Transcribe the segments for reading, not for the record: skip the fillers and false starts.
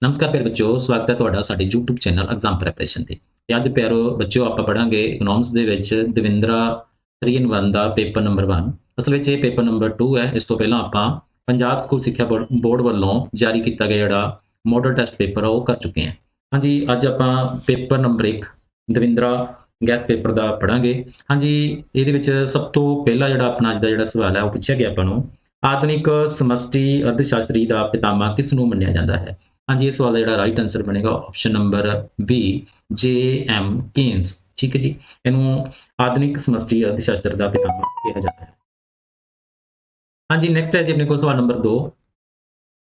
नमस्कार प्यारे बच्चों, स्वागत है ਤੁਹਾਡਾ ਸਾਡੇ YouTube ਚੈਨਲ ਐਗਜ਼ਾਮ ਪ੍ਰੈਪਰੇਸ਼ਨ ਤੇ। ਅੱਜ ਪਿਆਰੋ ਬੱਚਿਓ ਆਪਾਂ ਪੜਾਂਗੇ ਇਕਨੋਮਿਕਸ ਦੇ ਵਿੱਚ ਦਵਿੰਦਰਾ 3 in 1 ਦਾ ਪੇਪਰ ਨੰਬਰ 1। ਅਸਲ ਵਿੱਚ ਇਹ ਪੇਪਰ ਨੰਬਰ 2 ਹੈ। ਇਸ ਤੋਂ ਪਹਿਲਾਂ ਆਪਾਂ ਪੰਜਾਬ ਸਕੂਲ ਸਿੱਖਿਆ ਬੋਰਡ ਵੱਲੋਂ ਜਾਰੀ ਕੀਤਾ ਗਿਆ ਜਿਹੜਾ ਮਾਡਲ ਟੈਸਟ ਪੇਪਰ ਆ ਉਹ ਕਰ ਚੁੱਕੇ ਹਾਂ। ਹਾਂਜੀ, ਅੱਜ ਆਪਾਂ ਪੇਪਰ ਨੰਬਰ 1 ਦਵਿੰਦਰਾ ਗੈਸ ਪੇਪਰ ਦਾ ਪੜਾਂਗੇ। ਹਾਂਜੀ, ਇਹਦੇ ਵਿੱਚ ਸਭ ਤੋਂ ਪਹਿਲਾ ਜਿਹੜਾ ਆਪਣਾ ਅੱਜ ਦਾ ਜਿਹੜਾ ਸਵਾਲ ਹੈ ਉਹ ਪੁੱਛਿਆ ਗਿਆ ਆਪਾਂ ਨੂੰ, ਆਧੁਨਿਕ ਸਮਸ਼ਟੀ ਅਰਥਸ਼ਾਸਤਰੀ ਦਾ ਪਿਤਾਮਾ ਕਿਸ ਨੂੰ ਮੰਨਿਆ ਜਾਂਦਾ ਹੈ। हाँ जी, इस सवाल का जो राइट आंसर बनेगा option number B J.M. Keynes. ठीक है जी, इनू आधुनिक समष्टि अर्थशास्त्र का पितामह कहा जाता है। हाँ जी, नैक्सट है जी अपने को सवाल नंबर 2।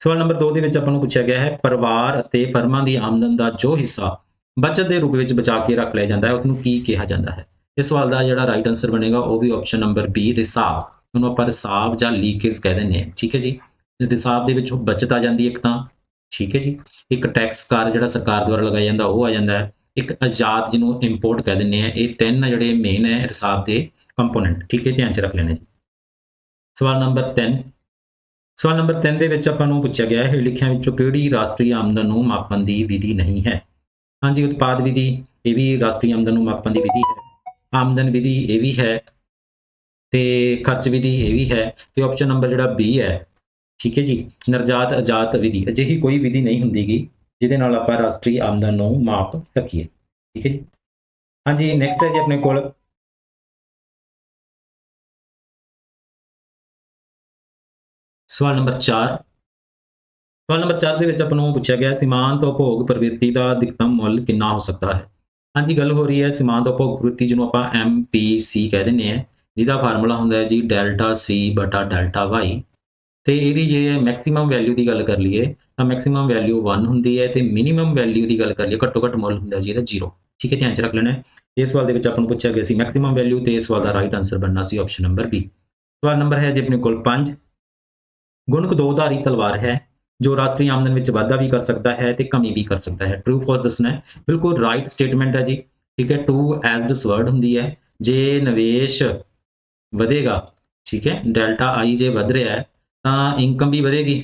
सवाल नंबर 2 के अपन पूछा गया है, परिवार और फर्मां की आमदन का जो हिस्सा बचत के रूप में बचा के रख लिया जाता है उसनू की कहा जाता है। इस सवाल का जो राइट आंसर बनेगा वो भी ऑप्शन नंबर बी रिसाव। उन्होंने आप रिसाव या लीकेज कह दें। ठीक है जी, रिसाव के बचत आ जाती है एक तो, ठीक है जी, एक टैक्स कार जो सरकार द्वारा लगाया जाता वो आ जाता है, एक आजाद जिन्हों इंपोर्ट कह दें। ये तीन जोड़े मेन है रिसाव के कंपोनेंट। ठीक है, ध्यान च रख लेना जी। सवाल नंबर 3। सवाल नंबर 3 के आपको पूछा गया है, लिखिया कि राष्ट्रीय आमदन को मापन की विधि नहीं है। हाँ जी, उत्पाद विधि ये भी राष्ट्रीय आमदन को मापन की विधि है, आमदन विधि ये भी है, तो खर्च विधि ये भी है, तो ऑप्शन नंबर जो बी है। ठीक है जी, निर्जात आजात विधि अजिही कोई विधि नहीं होंगी जिहदे नाल आपां राष्ट्रीय आमदन नूं माप सकीए। ठीक है जी। हाँ जी, नैक्सट है जी अपने कोल सवाल नंबर 4। सवाल नंबर 4 के आपको पूछा गया, सीमांत उपभोग प्रवृत्ति का अधिकतम मुल कितना हो सकता है। हाँ जी, गल हो रही है सीमांत उपभोग प्रवृत्ति जिन्होंने आप MPC कह दें, जिसका फार्मूला होंगे जी डेल्टा C बटा डेल्टा Y। तो यदि जे मैक्सीमम वैल्यू की गल कर लीए तो मैक्सीमम वैल्यू 1 होंगी है, तो मिनीमम वैल्यू की गल कर लीए घट्टो घट्ट मुल होंगे जी 0। ठीक है, ध्यान च रख लेना है। इस सवाल के आपको पूछा गया मैक्सीमम वैल्यू, तो इस सवाल का राइट आंसर बनना सी ऑप्शन नंबर बी। सवाल नंबर है जी अपने को 5। गुणक दोधारी तलवार है जो राष्ट्रीय आमदन में वाधा भी कर सकता है तो कमी भी कर सकता है। ट्रू फॉल्स दसना है, बिल्कुल राइट स्टेटमेंट है जी। ठीक है, टू एज दिस वर्ड होंगी है, जे निवेश वधेगा, ठीक है, डेल्टा आई जे वध रहा है तो इनकम भी वधेगी,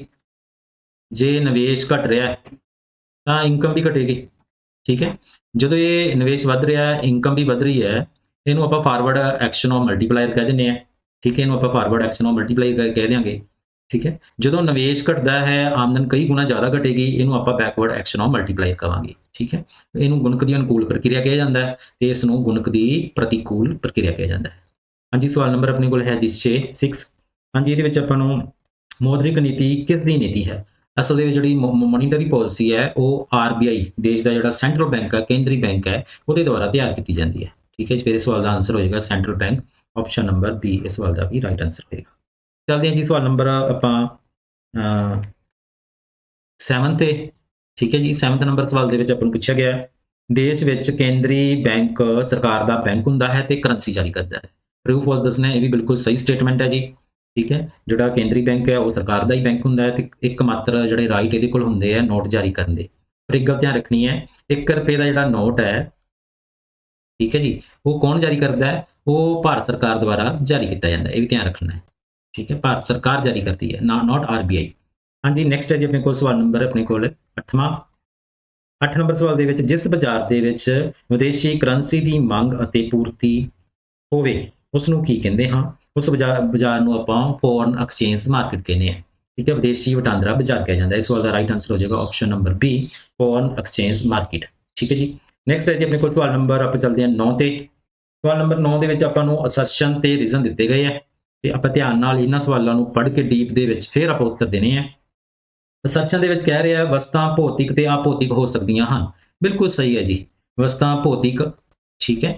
जे निवेश घट रहा है तो इनकम भी घटेगी। ठीक है, जो ये निवेश वध रहा है इनकम भी वध रही है, इनू आप फॉरवर्ड एक्शन ऑफ मल्टीप्लायर कह दें। ठीक है, इनू आप फॉरवर्ड एक्शन ऑफ मल्टीप्लायर कह देंगे। ठीक है, जो निवेश घटता है आमदन कई गुना ज़्यादा घटेगी, इनू आप बैकवर्ड एक्शन ऑफ मल्टीप्लायर कहांगे। ठीक है, इनू गुणक की अनुकूल प्रक्रिया कहा जाता है, तो इसनू गुणक की प्रतिकूल प्रक्रिया कहा जाता है। हाँ जी, सवाल नंबर अपने को है जी 6। हाँ जी, ये आपको मौद्रिक नीति किस दी नीति है। असल में जी मोनीटरी पॉलिसी है वो RBI देश का जो सेंट्रल बैंक है, केंद्रीय बैंक है, वो द्वारा तैयार की जाती है। ठीक है, फिर सवाल का आंसर हो जाएगा central bank, option number B इस सवाल का भी राइट आंसर होगा। चलते हैं जी सवाल नंबर आप 7 ते। ठीक है जी, 7 नंबर सवाल के अपन पूछा गया, देश में केंद्रीय बैंक सरकार का बैंक होंदा है तो करंसी जारी करता है। ट्रू फॉल्स दसना है, ये भी बिल्कुल सही स्टेटमेंट है जी। ठीक है, जो केंद्रीय बैंक है वो सरकार का ही बैंक होंदा है, तो एक मात्र जोड़े राइट ये होंगे है नोट जारी करने। पर एक गल ध्यान रखनी है, 1 रुपये का जो नोट है, ठीक है जी, वो कौन जारी करता है, वो भारत सरकार द्वारा जारी किया जाता है, ये भी ध्यान रखना है। ठीक है, भारत सरकार जारी करती है ना, नॉट RBI। हाँ जी, नैक्सट है जी अपने को सवाल नंबर अपने को 8वां। 8 नंबर सवाल के जिस बाजार के विदेशी करंसी की मंग और पूर्ति होवे उसनू की कहते हाँ, उस बाजार को आप फॉरन एक्सचेंज मार्केट कहते हैं। ठीक है, विदेशी वटांदरा बाजार कहा जाता है। इस सवाल का राइट आंसर हो जाएगा option number B foreign exchange market. ठीक है जी, नैक्सट है जी अपने को सवाल नंबर आप चलते हैं 9 ते। सवाल नंबर 9 के आपको असर्शन तो रीजन दिते गए हैं, तो आप ध्यान नाल इन्हां सवालों को पढ़ के डीप दे विच फिर आप उत्तर देने हैं। असर्शन दे विच कह रहा है वस्तां भौतिक ते अभौतिक हो सकदियां हन। बिल्कुल सही है जी, वस्तां भौतिक, ठीक है,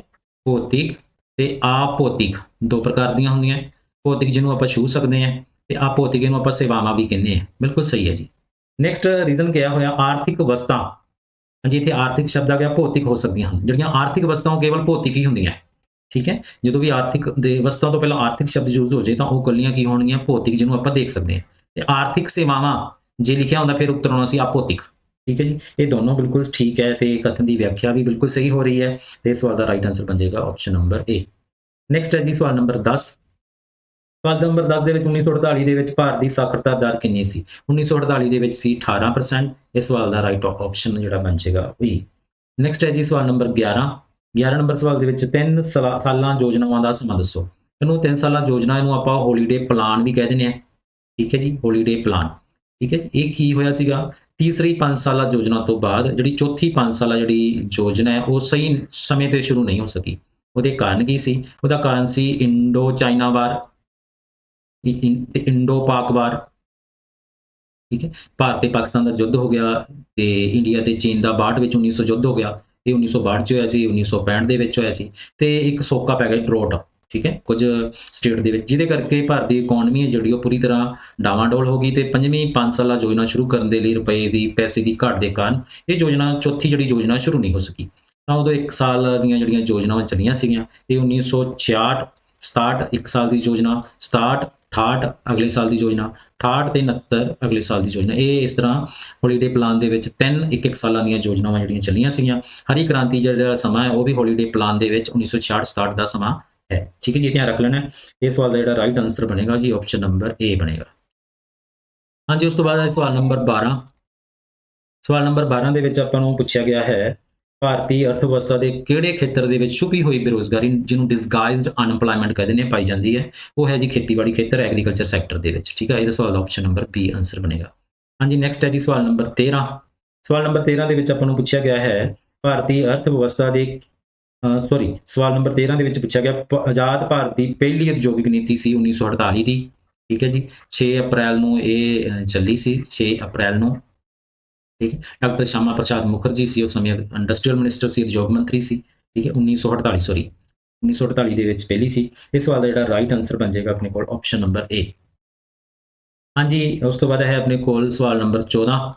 भौतिक ते अभौतिक दो प्रकार दी होंदियां। भौतिक जिन्हों आप छू सकते हैं, तो अभौतिक इन्हों आप सेवावां भी कहने हैं। बिल्कुल सही है जी। नैक्सट रीजन क्या होया, आर्थिक वस्तां। जी, इत्थे आर्थिक शब्द आ गया, भौतिक हो सकदियां हन। जिहड़ियां आर्थिक वस्तां केवल भौतिक ही होंदियां। ठीक है, जो भी आर्थिक दे वस्तां तो पहला आर्थिक शब्द यूज हो जाए तो वो कलियां की होणगियां भौतिक, जिन्हों आप देख सकते हैं। तो आर्थिक सेवावां जे लिखिया होंदा फिर उत्तर होना सी अभौतिक। ठीक है जी, ये दोनों बिल्कुल ठीक है, तो कथन की व्याख्या भी बिल्कुल सही हो रही है, तो इस सवाल का राइट आंसर बन जाएगा ऑप्शन नंबर ए। नैक्सट है जी सवाल नंबर 10। ਸਵਾਲ ਨੰਬਰ 10 ਦੇ ਵਿੱਚ 1948 ਦੇ ਵਿੱਚ ਭਾਰਤ ਦੀ ਸਾਖਰਤਾ ਦਰ ਕਿੰਨੀ ਸੀ? 1948 ਦੇ ਵਿੱਚ ਸੀ 18%। ਇਸ ਸਵਾਲ ਦਾ ਰਾਈਟ ਆਪਸ਼ਨ ਜਿਹੜਾ ਬਣ ਜਾਏਗਾ ਵੀ। ਨੈਕਸਟ ਹੈ ਜੀ ਸਵਾਲ ਨੰਬਰ 11। 11 ਨੰਬਰ ਸਵਾਲ ਦੇ ਵਿੱਚ 3 ਸਾਲਾਂ ਯੋਜਨਾਵਾਂ ਦਾ ਸਮਾਂ ਦੱਸੋ। ਇਹਨੂੰ 3 ਸਾਲਾਂ ਯੋਜਨਾ ਇਹਨੂੰ ਆਪਾਂ ਹੌਲੀਡੇ ਪਲਾਨ ਵੀ ਕਹਿ ਦਿੰਦੇ ਆ। ਠੀਕ ਹੈ ਜੀ, ਹੌਲੀਡੇ ਪਲਾਨ। ਠੀਕ ਹੈ ਜੀ, ਇਹ ਕੀ ਹੋਇਆ ਸੀਗਾ? ਤੀਸਰੀ 5 ਸਾਲਾ ਯੋਜਨਾ ਤੋਂ ਬਾਅਦ ਜਿਹੜੀ ਚੌਥੀ 5 ਸਾਲਾ ਜਿਹੜੀ ਯੋਜਨਾ ਹੈ ਉਹ ਸਹੀ ਸਮੇਂ ਤੇ ਸ਼ੁਰੂ ਨਹੀਂ ਹੋ ਸਕੀ। ਉਹਦੇ ਕਾਰਨ ਕੀ ਸੀ? ਉਹਦਾ ਕਾਰਨ ਸੀ ਇੰਡੋ ਚਾਈਨਾ ਵਾਰ, ਇੰਡੋ ਪਾਕ ਵਾਰ। ਠੀਕ ਹੈ, ਭਾਰਤ ਤੇ ਪਾਕਿਸਤਾਨ ਦਾ ਯੁੱਧ ਹੋ ਗਿਆ ਤੇ ਇੰਡੀਆ ਤੇ ਚੀਨ ਦਾ 62 ਵਿੱਚ 1900 ਯੁੱਧ ਹੋ ਗਿਆ। ਇਹ 1962 ਚ ਹੋਇਆ ਸੀ, 1965 ਦੇ ਵਿੱਚ ਹੋਇਆ ਸੀ। ਤੇ ਇੱਕ ਸੋਕਾ ਪੈ ਗਿਆ, ਡਰੋਟ। ਠੀਕ ਹੈ, ਕੁਝ ਸਟੇਟ ਦੇ ਵਿੱਚ, ਜਿਹਦੇ ਕਰਕੇ ਭਾਰਤ ਦੀ ਇਕਨੋਮੀ ਹੈ ਜਿਹੜੀ ਉਹ ਪੂਰੀ ਤਰ੍ਹਾਂ ਡਾਵਾਂਡੋਲ ਹੋ ਗਈ ਤੇ ਪੰਜਵੀਂ 5 ਸਾਲਾ ਯੋਜਨਾ ਸ਼ੁਰੂ ਕਰਨ ਦੇ ਲਈ ਰੁਪਏ ਦੀ ਪੈਸੇ ਦੀ ਘਾਟ ਦੇ ਕਾਰਨ ਇਹ ਯੋਜਨਾ ਚੌਥੀ ਜਿਹੜੀ ਯੋਜਨਾ ਸ਼ੁਰੂ ਨਹੀਂ ਹੋ ਸਕੀ। ਤਾਂ ਉਦੋਂ 1 ਸਾਲ ਦੀਆਂ ਜਿਹੜੀਆਂ ਯੋਜਨਾਵਾਂ ਚੱਲੀਆਂ ਸੀਗੀਆਂ ਇਹ 1966 67 1 ਸਾਲ ਦੀ ਯੋਜਨਾ, 67 68 ਅਗਲੇ ਸਾਲ ਦੀ ਯੋਜਨਾ, 68 ਤੇ 69 ਅਗਲੇ ਸਾਲ ਦੀ ਯੋਜਨਾ। ਇਹ ਇਸ ਤਰ੍ਹਾਂ ਹੌਲੀਡੇ ਪਲਾਨ ਦੇ ਵਿੱਚ 3 1 ਸਾਲਾਂ ਦੀਆਂ ਯੋਜਨਾਵਾਂ ਜਿਹੜੀਆਂ ਚੱਲੀਆਂ ਸੀਗੀਆਂ। ਹਰੀ ਕ੍ਰਾਂਤੀ ਜਿਹੜਾ ਸਮਾਂ ਹੈ ਉਹ ਵੀ ਹੌਲੀਡੇ ਪਲਾਨ ਦੇ ਵਿੱਚ 1966 67 ਦਾ ਸਮਾਂ ਹੈ। ਠੀਕ ਹੈ ਜੀ, ਧਿਆਨ ਰੱਖ ਲੈਣਾ। ਇਹ ਸਵਾਲ ਦਾ ਜਿਹੜਾ ਰਾਈਟ ਆਨਸਰ ਬਣੇਗਾ ਜੀ ਆਪਸ਼ਨ ਨੰਬਰ ਏ ਬਣੇਗਾ। ਹਾਂਜੀ, ਉਸ ਤੋਂ ਬਾਅਦ ਹੈ ਸਵਾਲ ਨੰਬਰ 12। ਸਵਾਲ ਨੰਬਰ 12 ਦੇ ਵਿੱਚ ਆਪਾਂ ਨੂੰ ਪੁੱਛਿਆ ਗਿਆ ਹੈ ਭਾਰਤੀ ਅਰਥ ਵਿਵਸਥਾ ਦੇ ਕਿਹੜੇ ਖੇਤਰ ਦੇ ਵਿੱਚ ਛੁਪੀ ਹੋਈ ਬੇਰੁਜ਼ਗਾਰੀ ਜਿਹਨੂੰ ਡਿਸਗਾਈਜ਼ਡ ਅਨਪਲਾਇਮੈਂਟ ਕਹਿੰਦੇ ਨੇ ਪਾਈ ਜਾਂਦੀ ਹੈ? ਉਹ ਹੈ ਜੀ ਖੇਤੀਬਾੜੀ ਖੇਤਰ, ਐਗਰੀਕਲਚਰ ਸੈਕਟਰ ਦੇ ਵਿੱਚ। ਠੀਕ ਹੈ, ਇਹਦਾ ਸਵਾਲ ਦਾ ਆਪਸ਼ਨ ਨੰਬਰ ਬੀ ਆਨਸਰ ਬਣੇਗਾ। ਹਾਂਜੀ, ਨੈਕਸਟ ਹੈ ਜੀ ਸਵਾਲ ਨੰਬਰ 13। ਸਵਾਲ ਨੰਬਰ 13 ਦੇ ਵਿੱਚ ਆਪਾਂ ਨੂੰ ਪੁੱਛਿਆ ਗਿਆ ਹੈ ਭਾਰਤੀ ਅਰਥ ਵਿਵਸਥਾ ਦੇ ਸਵਾਲ ਨੰਬਰ 13 ਦੇ ਵਿੱਚ ਪੁੱਛਿਆ ਗਿਆ ਆਜ਼ਾਦ ਭਾਰਤ ਦੀ ਪਹਿਲੀ ਉਦਯੋਗਿਕ ਨੀਤੀ ਸੀ 1948 ਦੀ। ਠੀਕ ਹੈ ਜੀ, 6 ਅਪ੍ਰੈਲ ਨੂੰ ਇਹ ਚੱਲੀ ਸੀ, 6 ਅਪ੍ਰੈਲ ਨੂੰ। ਠੀਕ ਹੈ, ਡਾਕਟਰ ਸ਼ਾਮਾ ਪ੍ਰਸਾਦ ਮੁਖਰਜੀ ਸੀ ਉਸ ਸਮੇਂ ਇੰਡਸਟਰੀਅਲ ਮਿਨਿਸਟਰ ਸੀ, ਉਦਯੋਗ ਮੰਤਰੀ ਸੀ। ਠੀਕ ਹੈ, 1948 ਦੇ ਵਿੱਚ ਪਹਿਲੀ ਸੀ। ਇਸ ਸਵਾਲ ਦਾ ਜਿਹੜਾ ਰਾਈਟ ਆਨਸਰ ਬਣ ਜਾਏਗਾ ਆਪਣੇ ਕੋਲ ਆਪਸ਼ਨ ਨੰਬਰ ਏ। ਹਾਂਜੀ, ਉਸ ਤੋਂ ਬਾਅਦ ਹੈ ਆਪਣੇ ਕੋਲ ਸਵਾਲ ਨੰਬਰ 14।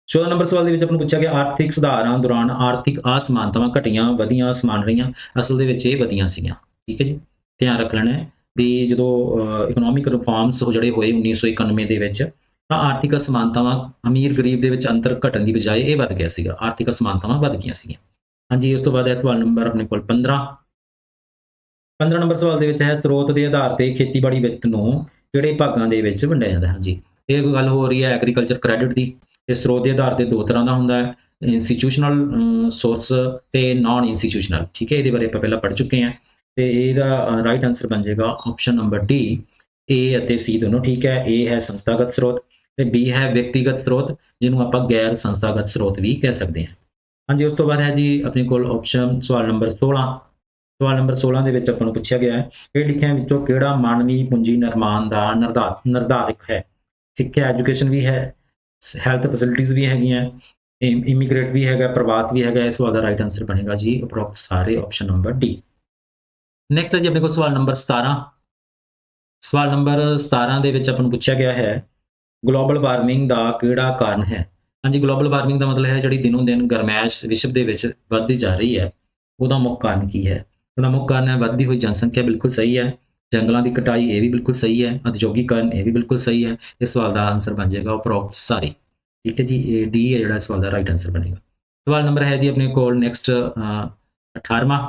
14 ਨੰਬਰ ਸਵਾਲ ਦੇ ਵਿੱਚ ਆਪਾਂ ਨੂੰ ਪੁੱਛਿਆ ਗਿਆ ਆਰਥਿਕ ਸੁਧਾਰਾਂ ਦੌਰਾਨ ਆਰਥਿਕ ਅਸਮਾਨਤਾਵਾਂ ਘਟੀਆਂ ਵਧੀਆਂ ਸਮਾਨ ਰਹੀਆਂ? ਅਸਲ ਦੇ ਵਿੱਚ ਇਹ ਵਧੀਆਂ ਸੀਗੀਆਂ। ਠੀਕ ਹੈ ਜੀ, ਧਿਆਨ ਰੱਖ ਲੈਣਾ ਹੈ ਵੀ ਜਦੋਂ ਇਕਨੋਮਿਕ ਰਿਫਾਰਮਸ ਜਿਹੜੇ ਹੋਏ 1991 ਦੇ ਵਿੱਚ ਤਾਂ ਆਰਥਿਕ ਅਸਮਾਨਤਾਵਾਂ ਅਮੀਰ ਗਰੀਬ ਦੇ ਵਿੱਚ ਅੰਤਰ ਘਟਣ ਦੀ ਬਜਾਏ ਇਹ ਵੱਧ ਗਿਆ ਸੀਗਾ, ਆਰਥਿਕ ਅਸਮਾਨਤਾਵਾਂ ਵੱਧ ਗਈਆਂ ਸੀਗੀਆਂ। ਹਾਂਜੀ, ਉਸ ਤੋਂ ਬਾਅਦ ਹੈ ਸਵਾਲ ਨੰਬਰ ਆਪਣੇ ਕੋਲ 15। 15 ਨੰਬਰ ਸਵਾਲ ਦੇ ਵਿੱਚ ਹੈ ਸਰੋਤ ਦੇ ਆਧਾਰ ਤੇ ਖੇਤੀਬਾੜੀ ਵਿੱਤ ਨੂੰ ਕਿਹੜੇ ਭਾਗਾਂ ਦੇ ਵਿੱਚ ਵੰਡਿਆ ਜਾਂਦਾ ਹੈ? ਹਾਂਜੀ, ਇਹ ਗੱਲ ਹੋ ਰਹੀ ਹੈ ਐਗਰੀਕਲਚਰ ਕ੍ਰੈਡਿਟ ਦੀ। ਤੇ ਸਰੋਤ ਦੇ ਆਧਾਰ ਤੇ ਦੋ ਤਰ੍ਹਾਂ ਦਾ ਹੁੰਦਾ ਹੈ, ਇੰਸਟੀਟਿਊਸ਼ਨਲ ਸੋਰਸ ਤੇ ਨਾਨ ਇੰਸਟੀਟਿਊਸ਼ਨਲ। ਠੀਕ ਹੈ, ਇਹਦੇ ਬਾਰੇ ਆਪਾਂ ਪਹਿਲਾਂ ਪੜ੍ਹ ਚੁੱਕੇ ਹਾਂ ਤੇ ਇਹਦਾ ਰਾਈਟ ਆਨਸਰ ਬਣ ਜਾਏਗਾ ਆਪਸ਼ਨ ਨੰਬਰ ਡੀ। ਏ ਅਤੇ ਸੀ ਦੋਨੋਂ ਠੀਕ ਹੈ। ਏ ਹੈ ਸੰਸਥਾਗਤ ਸਰੋਤ ਤੇ ਬੀ ਹੈ ਵਿਅਕਤੀਗਤ ਸਰੋਤ, ਜਿਹਨੂੰ ਆਪਾਂ ਗੈਰ ਸੰਸਥਾਗਤ ਸਰੋਤ ਵੀ ਕਹਿ ਸਕਦੇ ਹਾਂ। ਹਾਂਜੀ, ਉਸ ਤੋਂ ਬਾਅਦ ਹੈ ਜੀ ਆਪਣੇ ਕੋਲ ਆਪਸ਼ਨ ਸਵਾਲ ਨੰਬਰ 16। ਸਵਾਲ ਨੰਬਰ 16 ਦੇ ਵਿੱਚ ਆਪਾਂ ਨੂੰ ਪੁੱਛਿਆ ਗਿਆ ਹੈ ਇਹ ਲਿਖਿਆਂ ਵਿੱਚੋਂ ਕਿਹੜਾ ਮਾਨਵੀ ਪੂੰਜੀ ਨਿਰਮਾਣ ਦਾ ਨਿਰਧਾਰਕ ਹੈ? ਸਿੱਖਿਆ ਐਜੂਕੇਸ਼ਨ ਵੀ ਹੈ, ਹੈਲਥ ਫੈਸਿਲਿਟੀਜ਼ ਵੀ ਹੈਗੀਆਂ, ਇਮੀਗ੍ਰੇਟ ਵੀ ਹੈਗਾ, ਪ੍ਰਵਾਸ ਵੀ ਹੈਗਾ। ਇਸ ਸਵਾਲ ਦਾ ਰਾਈਟ ਆਨਸਰ ਬਣੇਗਾ ਜੀ ਅਪਰੋਕਸ ਸਾਰੇ ਆਪਸ਼ਨ ਨੰਬਰ ਡੀ। ਨੈਕਸਟ ਹੈ ਜੀ ਆਪਣੇ ਕੋਲ ਸਵਾਲ ਨੰਬਰ 17। ਸਵਾਲ ਨੰਬਰ 17 ਦੇ ਵਿੱਚ ਆਪਾਂ ਨੂੰ ਪੁੱਛਿਆ ਗਿਆ ਹੈ ਗਲੋਬਲ ਵਾਰਮਿੰਗ ਦਾ ਕਿਹੜਾ ਕਾਰਨ ਹੈ? ਹਾਂਜੀ, ਗਲੋਬਲ ਵਾਰਮਿੰਗ ਦਾ ਮਤਲਬ ਹੈ ਜਿਹੜੀ ਦਿਨੋਂ ਦਿਨ ਗਰਮੈਸ਼ ਵਿਸ਼ਵ ਦੇ ਵਿੱਚ ਵੱਧਦੀ ਜਾ ਰਹੀ ਹੈ, ਉਹਦਾ ਮੁੱਖ ਕਾਰਨ ਕੀ ਹੈ? ਉਹਦਾ ਮੁੱਖ ਕਾਰਨ ਹੈ ਵੱਧਦੀ ਹੋਈ ਜਨਸੰਖਿਆ, ਬਿਲਕੁਲ ਸਹੀ ਹੈ। ਜੰਗਲਾਂ ਦੀ ਕਟਾਈ, ਇਹ ਵੀ ਬਿਲਕੁਲ ਸਹੀ ਹੈ। ਉਦਯੋਗੀਕਰਨ, ਇਹ ਵੀ ਬਿਲਕੁਲ ਸਹੀ ਹੈ। ਇਸ ਸਵਾਲ ਦਾ ਆਨਸਰ ਬਣ ਜਾਏਗਾ ਉਪਰੋਕਤ ਸਾਰੇ। ਠੀਕ ਹੈ ਜੀ, ਇਹ ਡੀ ਹੈ ਜਿਹੜਾ ਸਵਾਲ ਦਾ ਰਾਈਟ ਆਨਸਰ ਬਣੇਗਾ। ਸਵਾਲ ਨੰਬਰ ਹੈ ਜੀ ਆਪਣੇ ਕੋਲ ਨੈਕਸਟ 18ਵਾਂ।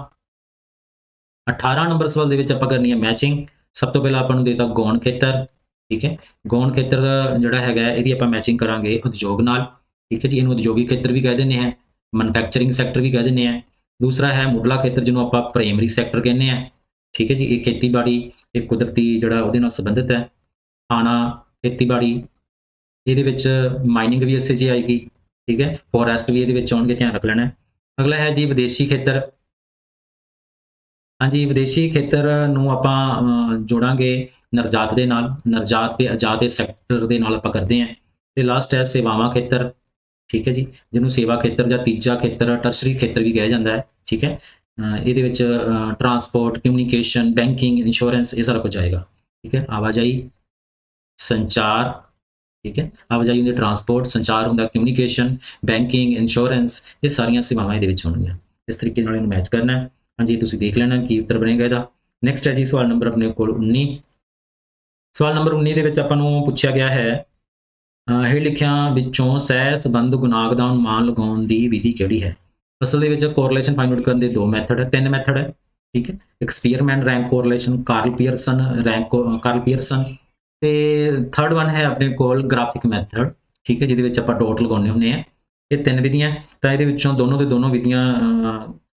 18 ਨੰਬਰ ਸਵਾਲ ਦੇ ਵਿੱਚ ਆਪਾਂ ਕਰਨੀ ਹੈ ਮੈਚਿੰਗ। ਸਭ ਤੋਂ ਪਹਿਲਾਂ ਆਪਾਂ ਨੂੰ ਦੇਤਾ ਗੌਣ ਖੇਤਰ। ਠੀਕ ਹੈ, ਗੌਣ ਖੇਤਰ ਜਿਹੜਾ ਹੈਗਾ ਇਹਦੀ ਆਪਾਂ ਮੈਚਿੰਗ ਕਰਾਂਗੇ ਉਦਯੋਗ ਨਾਲ। ਠੀਕ ਹੈ ਜੀ, ਇਹਨੂੰ ਉਦਯੋਗਿਕ ਖੇਤਰ ਵੀ ਕਹਿ ਦਿੰਦੇ ਹਾਂ, ਮੈਨੂਫੈਕਚਰਿੰਗ ਸੈਕਟਰ ਵੀ ਕਹਿ ਦਿੰਦੇ ਹਾਂ। ਦੂਸਰਾ ਹੈ ਮੁੱਢਲਾ ਖੇਤਰ ਜਿਹਨੂੰ ਆਪਾਂ ਪ੍ਰਾਇਮਰੀ ਸੈਕਟਰ ਕਹਿੰਦੇ ਹਾਂ। ਠੀਕ ਹੈ ਜੀ, ਇਹ ਖੇਤੀਬਾੜੀ, ਇਹ ਕੁਦਰਤੀ ਜਿਹੜਾ ਉਹਦੇ ਨਾਲ ਸੰਬੰਧਿਤ ਹੈ। ਖਾਣਾ, ਖੇਤੀਬਾੜੀ, ਇਹਦੇ ਵਿੱਚ ਮਾਈਨਿੰਗ ਵੀ ਇਸੇ 'ਚ ਆਏਗੀ। ਠੀਕ ਹੈ, ਫੋਰੈਸਟ ਵੀ ਇਹਦੇ ਵਿੱਚ ਆਉਣਗੇ, ਧਿਆਨ ਰੱਖ ਲੈਣਾ। ਅਗਲਾ ਹੈ ਜੀ ਵਿਦੇਸ਼ੀ ਖੇਤਰ। ਹਾਂਜੀ, ਵਿਦੇਸ਼ੀ ਖੇਤਰ ਨੂੰ ਆਪਾਂ ਜੋੜਾਂਗੇ ਨਿਰਯਾਤ ਦੇ ਨਾਲ, ਨਿਰਯਾਤ ਤੇ ਆਯਾਤ ਦੇ ਸੈਕਟਰ ਦੇ ਨਾਲ ਆਪਾਂ ਕਰਦੇ ਹਾਂ। ਤੇ ਲਾਸਟ ਹੈ ਸੇਵਾਵਾਂ ਖੇਤਰ। ਠੀਕ ਹੈ ਜੀ, ਜਿਹਨੂੰ ਸੇਵਾ ਖੇਤਰ ਜਾਂ ਤੀਜਾ ਖੇਤਰ, ਟਰਸ਼ਰੀ ਖੇਤਰ ਵੀ ਕਿਹਾ ਜਾਂਦਾ ਹੈ। ਠੀਕ ਹੈ, ਇਹਦੇ ਵਿੱਚ ਟਰਾਂਸਪੋਰਟ, ਕਮਿਊਨੀਕੇਸ਼ਨ, ਬੈਂਕਿੰਗ, ਇੰਸ਼ੋਰੈਂਸ, ਇਹ ਸਾਰਾ ਕੁਝ ਆਏਗਾ। ਠੀਕ ਹੈ, ਆਵਾਜਾਈ, ਸੰਚਾਰ। ਠੀਕ ਹੈ, ਆਵਾਜਾਈ ਹੁੰਦੀ ਟਰਾਂਸਪੋਰਟ, ਸੰਚਾਰ ਹੁੰਦਾ ਕਮਿਊਨੀਕੇਸ਼ਨ, ਬੈਂਕਿੰਗ, ਇੰਸ਼ੋਰੈਂਸ, ਇਹ ਸਾਰੀਆਂ ਸੇਵਾਵਾਂ ਇਹਦੇ ਵਿੱਚ ਹੋਣਗੀਆਂ। ਇਸ ਤਰੀਕੇ ਨਾਲ ਇਹਨੂੰ ਮੈਚ ਕਰਨਾ ਹੈ। ਹਾਂਜੀ, ਤੁਸੀਂ ਦੇਖ ਲੈਣਾ ਕੀ ਉੱਤਰ ਬਣੇਗਾ ਇਹਦਾ। ਨੈਕਸਟ ਹੈ ਜੀ ਸਵਾਲ ਨੰਬਰ ਆਪਣੇ ਕੋਲ 19। ਸਵਾਲ ਨੰਬਰ 19 ਦੇ ਵਿੱਚ ਆਪਾਂ ਨੂੰ ਪੁੱਛਿਆ ਗਿਆ ਹੈ ਇਹ ਲਿਖਿਆਂ ਵਿੱਚੋਂ ਸਹਿ ਸੰਬੰਧ ਗੁਣਾਂਕ ਦਾ ਅਨੁਮਾਨ ਲਗਾਉਣ ਦੀ ਵਿਧੀ ਕਿਹੜੀ ਹੈ? ਅਸਲ ਦੇ ਵਿੱਚ ਕੋਰਿਲੇਸ਼ਨ ਫਾਈਂਡ ਆਊਟ ਕਰਨ ਦੇ ਦੋ ਮੈਥਡ ਹੈ, ਤਿੰਨ ਮੈਥਡ ਹੈ। ਠੀਕ ਹੈ। ਇੱਕ ਸਪੀਅਰਮੈਨ ਰੈਂਕ ਕੋਰਿਲੇਸ਼ਨ, ਕਾਰਲ ਪੀਅਰਸਨ ਤੇ ਥਰਡ ਵਨ ਹੈ ਆਪਣੇ ਕੋਲ ਗ੍ਰਾਫਿਕ ਮੈਥਡ, ਠੀਕ ਹੈ, ਜਿਹਦੇ ਵਿੱਚ ਆਪਾਂ ਡਾਟ ਲਗਾਉਂਦੇ ਹੁੰਦੇ ਆ। ਇਹ ਤਿੰਨ ਵਿਧੀਆਂ, ਤਾਂ ਇਹਦੇ ਵਿੱਚੋਂ ਦੋਨੋਂ ਦੇ ਦੋਨੋਂ ਵਿਧੀਆਂ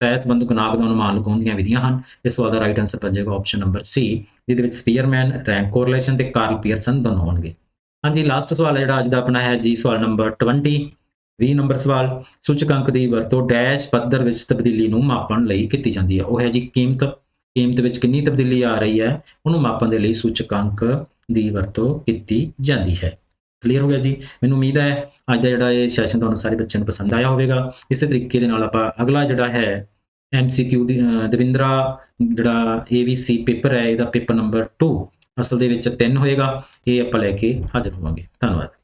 ਸਹਿਸੰਬੰਧ ਗੁਣਾਂਕ ਦਾ ਅਨੁਮਾਨ ਲਗਾਉਣ ਦੀਆਂ ਵਿਧੀਆਂ ਹਨ। ਇਸ ਸਵਾਲ ਦਾ ਰਾਈਟ ਆਨਸਰ ਬਣ ਜਾਏਗਾ ਆਪਸ਼ਨ ਨੰਬਰ ਸੀ, ਜਿਹਦੇ ਵਿੱਚ ਸਪੀਅਰਮੈਨ ਰੈਂਕ ਕੋਰਿਲੇਸ਼ਨ ਤੇ ਕਾਰਲ ਪੀਅਰਸਨ ਦੋਨੋਂ ਹੋਣਗੇ। ਹਾਂਜੀ, ਲਾਸਟ ਸਵਾਲ ਹੈ ਜਿਹੜਾ ਅੱਜ ਦਾ ਆਪਣਾ ਹੈ ਜੀ, ਸਵਾਲ ਨੰਬਰ 20 ਨੰਬਰ ਸਵਾਲ। ਸੂਚਕਾਂਕ ਦੀ ਵਰਤੋਂ ਡੈਸ਼ ਪੱਧਰ ਵਿੱਚ ਤਬਦੀਲੀ ਨੂੰ ਮਾਪਣ ਲਈ ਕੀਤੀ ਜਾਂਦੀ ਹੈ। ਉਹ ਹੈ ਜੀ ਕੀਮਤ ਵਿੱਚ ਕਿੰਨੀ ਤਬਦੀਲੀ ਆ ਰਹੀ ਹੈ, ਉਹਨੂੰ ਮਾਪਣ ਦੇ ਲਈ ਸੂਚਕਾਂਕ ਦੀ ਵਰਤੋਂ ਕੀਤੀ ਜਾਂਦੀ ਹੈ। ਕਲੀਅਰ ਹੋ ਗਿਆ ਜੀ। ਮੈਨੂੰ ਉਮੀਦ ਹੈ ਅੱਜ ਦਾ ਜਿਹੜਾ ਇਹ ਸੈਸ਼ਨ ਤੁਹਾਨੂੰ ਸਾਰੇ ਬੱਚਿਆਂ ਨੂੰ ਪਸੰਦ ਆਇਆ ਹੋਵੇਗਾ। ਇਸੇ ਤਰੀਕੇ ਦੇ ਨਾਲ ਆਪਾਂ ਅਗਲਾ ਜਿਹੜਾ ਹੈ MCQ ਦੀ ਦਵਿੰਦਰਾ ਜਿਹੜਾ ABC ਪੇਪਰ ਹੈ, ਇਹਦਾ ਪੇਪਰ ਨੰਬਰ 2 ਅਸਲ ਦੇ ਵਿੱਚ 3 ਹੋਏਗਾ, ਇਹ ਆਪਾਂ ਲੈ ਕੇ ਹਾਜ਼ਰ ਹੋਵਾਂਗੇ। ਧੰਨਵਾਦ।